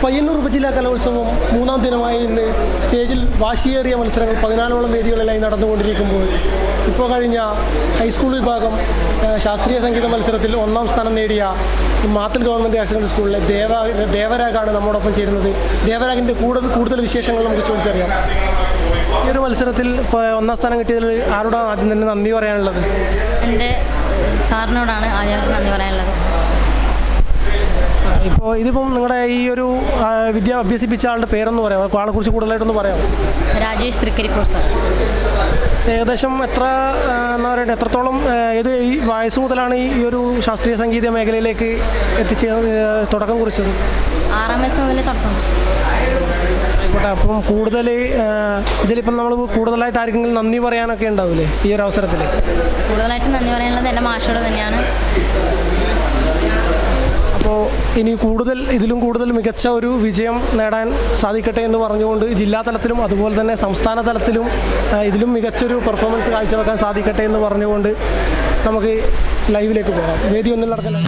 പയ്യന്നൂർ ഉപജില്ലാ കലോത്സവം മൂന്നാം ദിനമായി ഇന്ന് സ്റ്റേജിൽ വാശിയേറിയ മത്സരങ്ങൾ 14ഓളം വേദികളിലായി നടന്നുകൊണ്ടിരിക്കുമ്പോൾ ഇപ്പോൾ കഴിഞ്ഞ ഹൈസ്കൂൾ വിഭാഗം ശാസ്ത്രീയ സംഗീത മത്സരത്തിൽ 1ാം സ്ഥാനം നേടിയ മാത്തൽ ഗവൺമെൻറ് ഹയർ സെക്കൻഡറി സ്കൂളിലെ ദേവരാഗാണ് നമ്മോടൊപ്പം ചേരുന്നത്. ദേവരാഗിൻ്റെ കൂടുതൽ വിശേഷങ്ങൾ നമുക്ക് ചോദിച്ചറിയാം. ഈ ഒരു മത്സരത്തിൽ 1ാം സ്ഥാനം കിട്ടിയതിൽ ആരോടാണ് ആദ്യം തന്നെ നന്ദി പറയാനുള്ളത്? എൻ്റെ സാറിനോടാണ് ആദ്യമായിട്ട് നന്ദി പറയാനുള്ളത്. ഇപ്പോൾ ഇതിപ്പം നിങ്ങളുടെ ഈ ഒരു വിദ്യ അഭ്യസിപ്പിച്ച ആളുടെ പേരൊന്ന് പറയാം, ആളെക്കുറിച്ച് കൂടുതലായിട്ടൊന്ന് പറയാം. രാജേഷ് തൃക്കരിപ്പൂർ സാർ. ഏകദേശം എത്രത്തോളം ഏത് ഈ വയസ്സ് മുതലാണ് ഈ ഒരു ശാസ്ത്രീയ സംഗീത മേഖലയിലേക്ക് തുടക്കം കുറിച്ചത്? 6ാം വയസ്സ് മുതൽ തുടക്കം കുറിച്ചു. ആയിക്കോട്ടെ. അപ്പം ഇതിലിപ്പം നമ്മൾ കൂടുതലായിട്ട് ആർക്കെങ്കിലും നന്ദി പറയാനൊക്കെ ഉണ്ടാവില്ലേ ഈ ഒരു അവസരത്തിൽ? കൂടുതലായിട്ട് നന്ദി പറയാനുള്ളത് എൻ്റെ മാഷോട് തന്നെയാണ്. അപ്പോൾ ഇനി ഇതിലും കൂടുതൽ മികച്ച ഒരു വിജയം നേടാൻ സാധിക്കട്ടെ എന്ന് പറഞ്ഞുകൊണ്ട് ജില്ലാ തലത്തിലും അതുപോലെ തന്നെ സംസ്ഥാന തലത്തിലും ഇതിലും മികച്ചൊരു പെർഫോമൻസ് കാഴ്ചവെക്കാൻ സാധിക്കട്ടെ എന്ന് പറഞ്ഞുകൊണ്ട് നമുക്ക് ലൈവിലേക്ക് പോകാം. വേദി ഒന്നും നടക്കില്ല.